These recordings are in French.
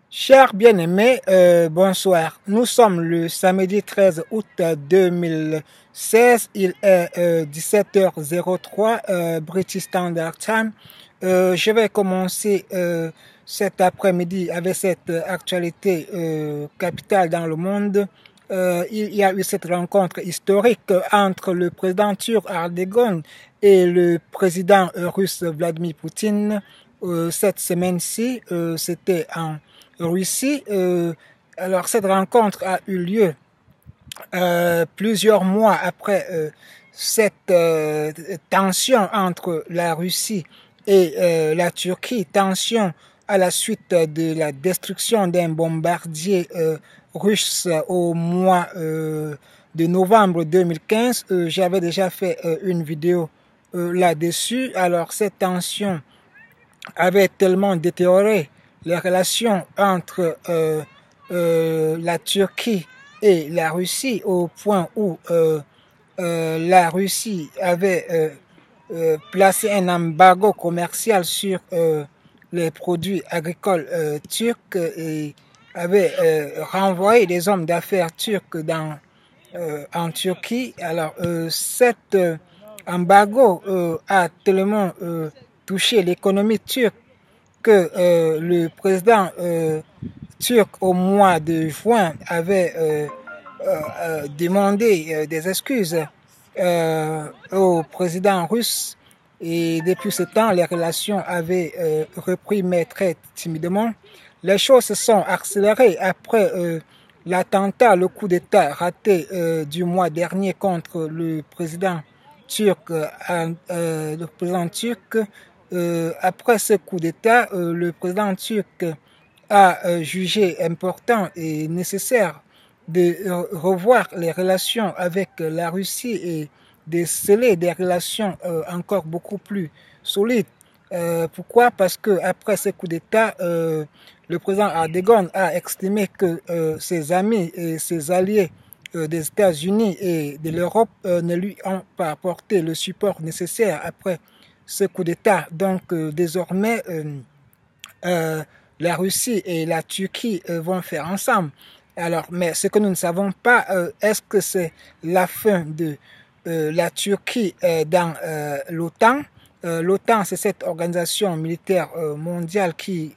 Chers bien-aimés, bonsoir. Nous sommes le samedi 13 août 2016. Il est 17h03 British Standard Time. Je vais commencer cet après-midi avec cette actualité capitale dans le monde. Il y a eu cette rencontre historique entre le président turc Erdogan et le président russe Vladimir Poutine. Cette semaine-ci, c'était en Russie. Alors cette rencontre a eu lieu plusieurs mois après cette tension entre la Russie et la Turquie, tension à la suite de la destruction d'un bombardier russe au mois de novembre 2015. J'avais déjà fait une vidéo là-dessus. Alors cette tension avait tellement détérioré les relations entre la Turquie et la Russie au point où la Russie avait placé un embargo commercial sur les produits agricoles turcs et avait renvoyé des hommes d'affaires turcs en Turquie. Alors cet embargo a tellement touché l'économie turque que le président turc au mois de juin avait demandé des excuses au président russe, et depuis ce temps les relations avaient repris mais très timidement. Les choses se sont accélérées après l'attentat, le coup d'État raté du mois dernier contre le président turc. Après ce coup d'État, le président turc a jugé important et nécessaire de revoir les relations avec la Russie et de sceller des relations encore beaucoup plus solides. Pourquoi? Parce que après ce coup d'État, le président Erdogan a estimé que ses amis et ses alliés des États-Unis et de l'Europe ne lui ont pas apporté le support nécessaire après ce coup d'État. Donc désormais, la Russie et la Turquie vont faire ensemble. Alors, mais ce que nous ne savons pas, est-ce que c'est la fin de la Turquie dans l'OTAN? L'OTAN, c'est cette organisation militaire mondiale qui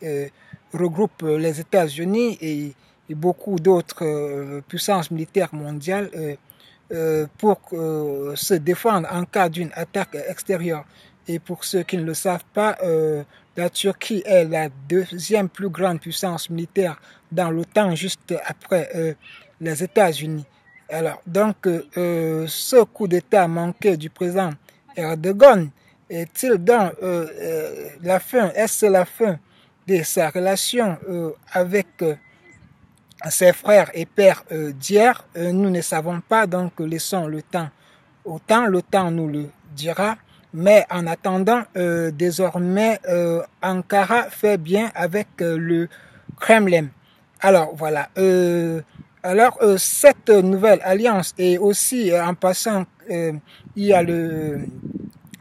regroupe les États-Unis et beaucoup d'autres puissances militaires mondiales pour se défendre en cas d'une attaque extérieure. Et pour ceux qui ne le savent pas, la Turquie est la deuxième plus grande puissance militaire dans l'OTAN, juste après les États-Unis. Alors, donc, ce coup d'État manqué du président Erdogan est-il dans la fin? Est-ce la fin de sa relation avec ses frères et pères d'hier? Nous ne savons pas, donc laissons le temps au temps. Le temps nous le dira. Mais en attendant, désormais, Ankara fait bien avec le Kremlin. Alors voilà. Cette nouvelle alliance, et aussi en passant, il y a le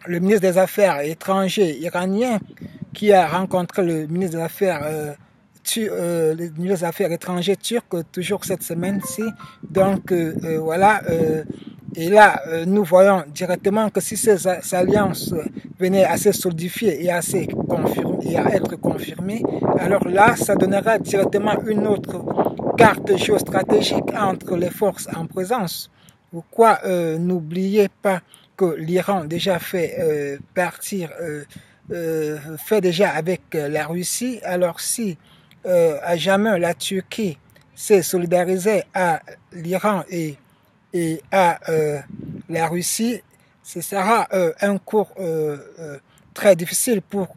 ministre des Affaires étrangers iranien qui a rencontré le ministre des Affaires le ministre des Affaires étrangères turc toujours cette semaine-ci. Donc voilà. Et là, nous voyons directement que si ces alliances venaient à se solidifier et à être confirmées, alors là, ça donnera directement une autre carte géostratégique entre les forces en présence. Pourquoi n'oubliez pas que l'Iran déjà fait fait déjà avec la Russie. Alors si à jamais la Turquie s'est solidarisée à l'Iran et à la Russie, ce sera un cours très difficile pour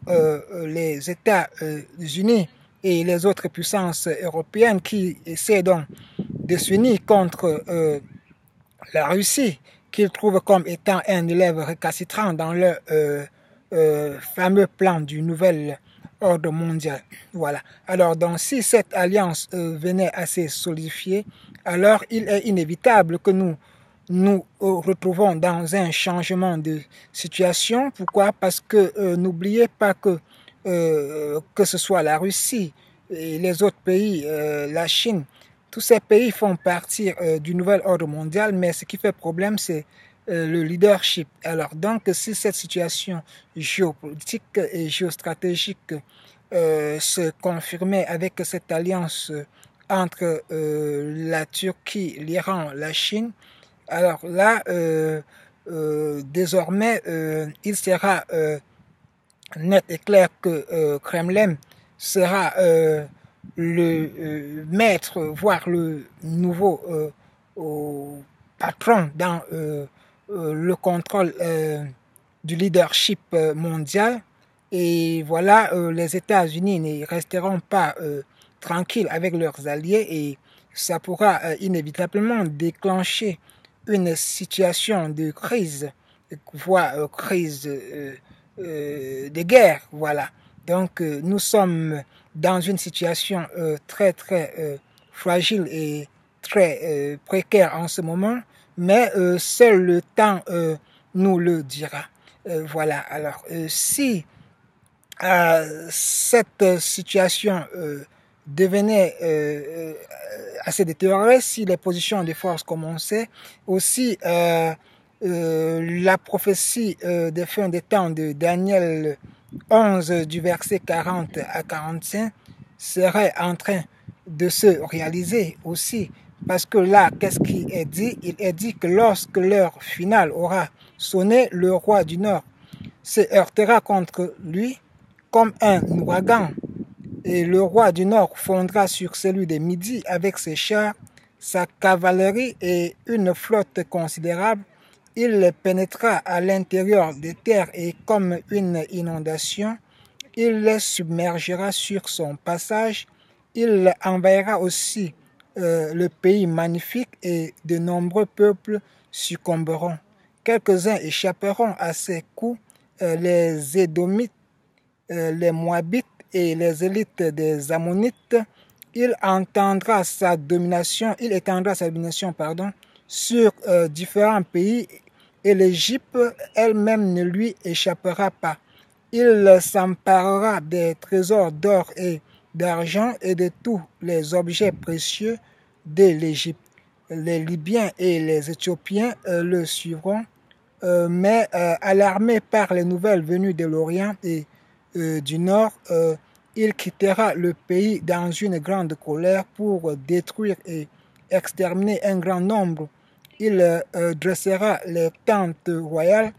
les États-Unis et les autres puissances européennes qui essaient donc de s'unir contre la Russie, qu'ils trouvent comme étant un élève récalcitrant dans leur fameux plan du nouvel ordre mondial. Voilà. Alors, donc, si cette alliance venait à se solidifier, alors il est inévitable que nous retrouvons dans un changement de situation. Pourquoi? Parce que n'oubliez pas que ce soit la Russie, et les autres pays, la Chine, tous ces pays font partie du nouvel ordre mondial, mais ce qui fait problème, c'est le leadership. Alors donc, si cette situation géopolitique et géostratégique se confirmait avec cette alliance entre la Turquie, l'Iran, la Chine, alors là, désormais, il sera net et clair que Kremlin sera le maître, voire le nouveau patron dans le contrôle du leadership mondial. Et voilà, les États-Unis ne resteront pas tranquilles avec leurs alliés et ça pourra inévitablement déclencher une situation de crise, voire crise de guerre. Voilà. Donc, nous sommes dans une situation très, très fragile et très précaire en ce moment, mais seul le temps nous le dira. Voilà. Alors, si cette situation devenait assez détériorée, si les positions de force commençaient, aussi la prophétie des fins des temps de Daniel 11 du verset 40 à 45 serait en train de se réaliser aussi. Parce que là, qu'est-ce qui est dit? Il est dit que lorsque l'heure finale aura sonné, le roi du Nord se heurtera contre lui comme un ouragan. Et le roi du Nord fondra sur celui des Midi avec ses chars, sa cavalerie et une flotte considérable. Il pénétrera à l'intérieur des terres et comme une inondation, il les submergera sur son passage. Il envahira aussi le pays magnifique et de nombreux peuples succomberont. Quelques-uns échapperont à ses coups, les Édomites, les Moabites et les élites des Ammonites. Il étendra sa domination, sur différents pays et l'Égypte elle-même ne lui échappera pas. Il s'emparera des trésors d'or et d'argent et de tous les objets précieux de l'Égypte. Les Libyens et les Éthiopiens le suivront, mais alarmé par les nouvelles venues de l'Orient et du Nord, il quittera le pays dans une grande colère pour détruire et exterminer un grand nombre. Il dressera les tentes royales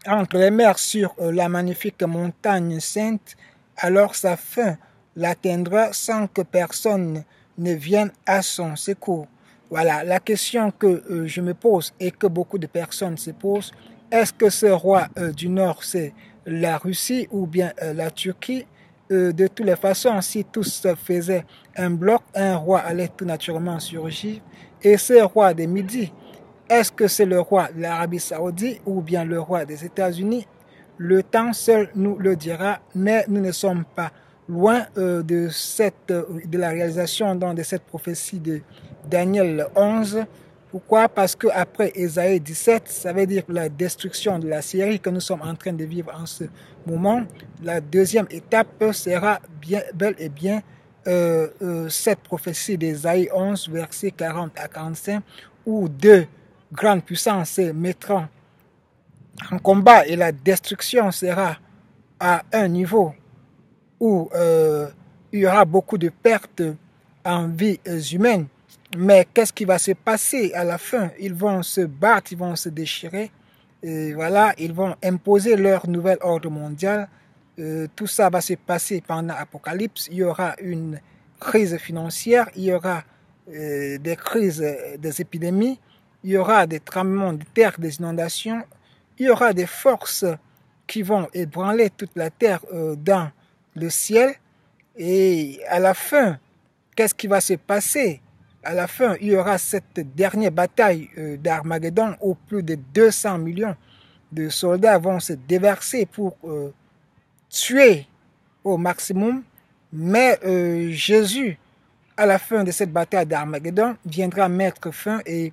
entre les mers sur la magnifique montagne sainte, alors sa fin l'atteindra sans que personne ne vienne à son secours. Voilà, la question que je me pose et que beaucoup de personnes se posent, est-ce que ce roi du Nord, c'est la Russie ou bien la Turquie? De toutes les façons, si tous faisaient un bloc, un roi allait tout naturellement surgir. Et ce roi des Midi, est-ce que c'est le roi de l'Arabie Saoudite ou bien le roi des États-Unis? Le temps seul nous le dira, mais nous ne sommes pas loin de la réalisation de cette prophétie de Daniel 11. Pourquoi? Parce qu'après Ésaïe 17, ça veut dire la destruction de la Syrie que nous sommes en train de vivre en ce moment. La deuxième étape sera bel et bien cette prophétie d'Ésaïe 11, versets 40 à 45, où deux grandes puissances se mettront en combat et la destruction sera à un niveau où il y aura beaucoup de pertes en vies humaines. Mais qu'est-ce qui va se passer à la fin? Ils vont se battre, ils vont se déchirer. Et voilà, ils vont imposer leur nouvel ordre mondial. Tout ça va se passer pendant l'Apocalypse. Il y aura une crise financière, il y aura des crises, des épidémies, il y aura des tremblements de terre, des inondations, il y aura des forces qui vont ébranler toute la terre dans le ciel. Et à la fin, qu'est-ce qui va se passer? À la fin, il y aura cette dernière bataille d'Armageddon où plus de 200 millions de soldats vont se déverser pour tuer au maximum. Mais Jésus, à la fin de cette bataille d'Armageddon, viendra mettre fin et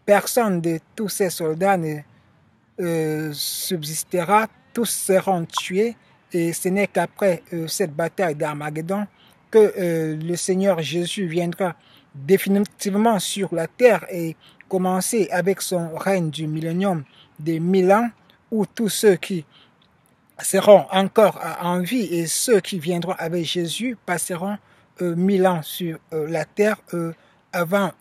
personne de tous ces soldats ne subsistera. Tous seront tués et ce n'est qu'après cette bataille d'Armageddon que le Seigneur Jésus viendra définitivement sur la terre et commencer avec son règne du millénium des 1000 ans, où tous ceux qui seront encore en vie et ceux qui viendront avec Jésus passeront 1000 ans sur la terre avant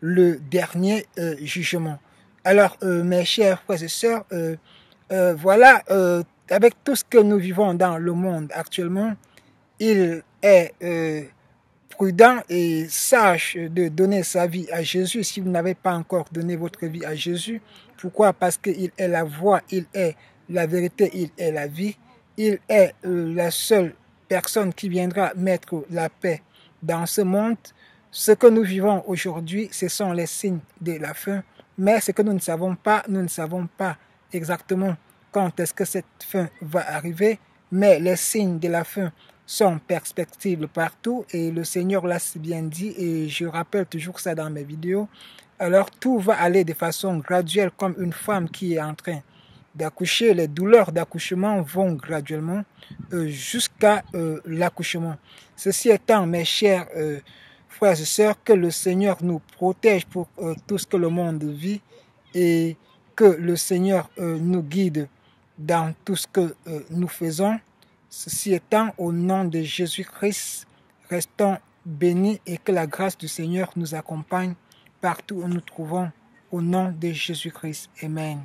le dernier jugement. Alors, mes chers frères et sœurs, voilà, avec tout ce que nous vivons dans le monde actuellement, il est prudent et sage de donner sa vie à Jésus si vous n'avez pas encore donné votre vie à Jésus. Pourquoi? Parce qu'il est la voie, il est la vérité, il est la vie. Il est la seule personne qui viendra mettre la paix dans ce monde. Ce que nous vivons aujourd'hui, ce sont les signes de la fin. Mais ce que nous ne savons pas exactement quand est-ce que cette fin va arriver. Mais les signes de la fin sont perspectives partout et le Seigneur l'a si bien dit et je rappelle toujours ça dans mes vidéos. Alors tout va aller de façon graduelle comme une femme qui est en train d'accoucher. Les douleurs d'accouchement vont graduellement jusqu'à l'accouchement. Ceci étant, mes chers frères et sœurs, que le Seigneur nous protège pour tout ce que le monde vit et que le Seigneur nous guide dans tout ce que nous faisons. Ceci étant, au nom de Jésus-Christ, restons bénis et que la grâce du Seigneur nous accompagne partout où nous nous trouvons. Au nom de Jésus-Christ. Amen.